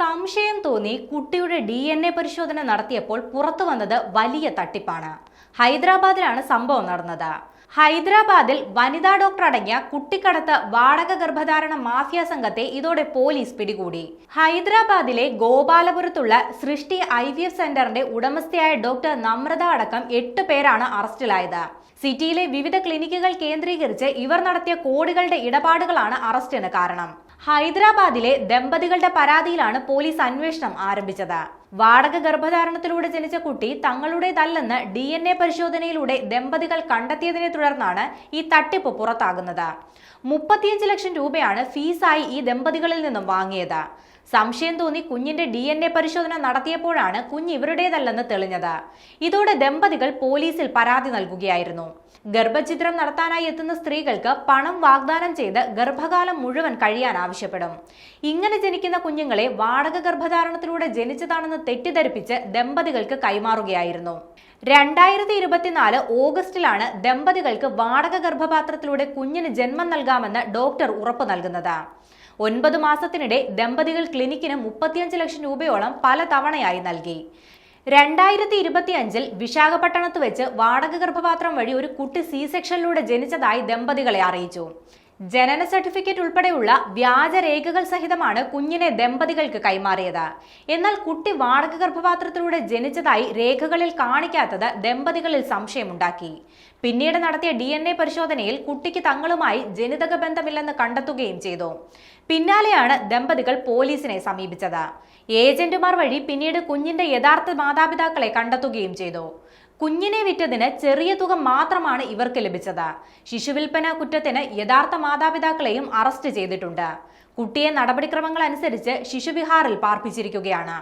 സംശയം തോന്നി കുട്ടിയുടെ DNA പരിശോധന നടത്തിയപ്പോൾ പുറത്തു വന്നത് വലിയ തട്ടിപ്പാണ്. ഹൈദരാബാദിലാണ് സംഭവം നടന്നത്. ഹൈദരാബാദിൽ വനിതാ ഡോക്ടർ അടങ്ങിയ കുട്ടിക്കടത്ത് വാടക ഗർഭധാരണ മാഫിയ സംഘത്തെ ഇതോടെ പോലീസ് പിടികൂടി. ഹൈദരാബാദിലെ ഗോപാലപുരത്തുള്ള സൃഷ്ടി IVF സെന്ററിന്റെ ഉടമസ്ഥയായ ഡോക്ടർ നമ്രത അടക്കം 8 പേരാണ് അറസ്റ്റിലായത്. സിറ്റിയിലെ വിവിധ ക്ലിനിക്കുകൾ കേന്ദ്രീകരിച്ച് ഇവർ നടത്തിയ കോടികളുടെ ഇടപാടുകളാണ് അറസ്റ്റിന് കാരണം. ഹൈദരാബാദിലെ ദമ്പതികളുടെ പരാതിയിലാണ് പോലീസ് അന്വേഷണം ആരംഭിച്ചത്. വാടക ഗർഭധാരണത്തിലൂടെ ജനിച്ച കുട്ടി തങ്ങളുടേതല്ലെന്ന് DNA പരിശോധനയിലൂടെ ദമ്പതികൾ കണ്ടെത്തിയതിനെ തുടർന്നാണ് ഈ തട്ടിപ്പ് പുറത്താകുന്നത്. 35 ലക്ഷം രൂപയാണ് ഫീസായി ഈ ദമ്പതികളിൽ നിന്നും വാങ്ങിയത്. സംശയം തോന്നി കുഞ്ഞിന്റെ DNA പരിശോധന നടത്തിയപ്പോഴാണ് കുഞ്ഞ് ഇവരുടേതല്ലെന്ന് തെളിഞ്ഞത്. ഇതോടെ ദമ്പതികൾ പോലീസിൽ പരാതി നൽകുകയായിരുന്നു. ഗർഭഛിദ്രം നടത്താനായി എത്തുന്ന സ്ത്രീകൾക്ക് പണം വാഗ്ദാനം ചെയ്ത് ഗർഭകാലം മുഴുവൻ കഴിയാൻ ആവശ്യപ്പെടും. ഇങ്ങനെ ജനിക്കുന്ന കുഞ്ഞുങ്ങളെ വാടക ഗർഭധാരണത്തിലൂടെ ജനിച്ചതാണെന്ന് തെറ്റിദ്ധരിപ്പിച്ച് ദമ്പതികൾക്ക് കൈമാറുകയായിരുന്നു. 2024 ഓഗസ്റ്റിലാണ് ദമ്പതികൾക്ക് വാടക ഗർഭപാത്രത്തിലൂടെ കുഞ്ഞിന് ജന്മം നൽകാമെന്ന് ഡോക്ടർ ഉറപ്പു നൽകുന്നത്. 9 മാസത്തിനിടെ ദമ്പതികൾ ക്ലിനിക്കിന് 35 ലക്ഷം രൂപയോളം പല തവണയായി നൽകി. 2025 വിശാഖപട്ടണത്ത് വെച്ച് വാടക ഗർഭപാത്രം വഴി ഒരു കുട്ടി C-സെക്ഷനിലൂടെ ജനിച്ചതായി ദമ്പതികളെ അറിയിച്ചു. ജനന സർട്ടിഫിക്കറ്റ് ഉൾപ്പെടെയുള്ള വ്യാജരേഖകൾ സഹിതമാണ് കുഞ്ഞിനെ ദമ്പതികൾക്ക് കൈമാറിയത്. എന്നാൽ കുട്ടി വാടക ഗർഭപാത്രത്തിലൂടെ ജനിച്ചതായി രേഖകളിൽ കാണിക്കാത്തത് ദമ്പതികളിൽ സംശയമുണ്ടാക്കി. പിന്നീട് നടത്തിയ DNA പരിശോധനയിൽ കുട്ടിക്ക് തങ്ങളുമായി ജനിതക ബന്ധമില്ലെന്ന് കണ്ടെത്തുകയും ചെയ്തു. പിന്നാലെയാണ് ദമ്പതികൾ പോലീസിനെ സമീപിച്ചത്. ഏജന്റുമാർ വഴി പിന്നീട് കുഞ്ഞിന്റെ യഥാർത്ഥ മാതാപിതാക്കളെ കണ്ടെത്തുകയും ചെയ്തു. കുഞ്ഞിനെ വിറ്റതിന് ചെറിയ തുക മാത്രമാണ് ഇവർക്ക് ലഭിച്ചത്. ശിശുവിൽപ്പന കുറ്റത്തിന് യഥാർത്ഥ മാതാപിതാക്കളെയും അറസ്റ്റ് ചെയ്തിട്ടുണ്ട്. കുട്ടിയെ നടപടിക്രമങ്ങൾ അനുസരിച്ച് ശിശുവിഹാറിൽ പാർപ്പിച്ചിരിക്കുകയാണ്.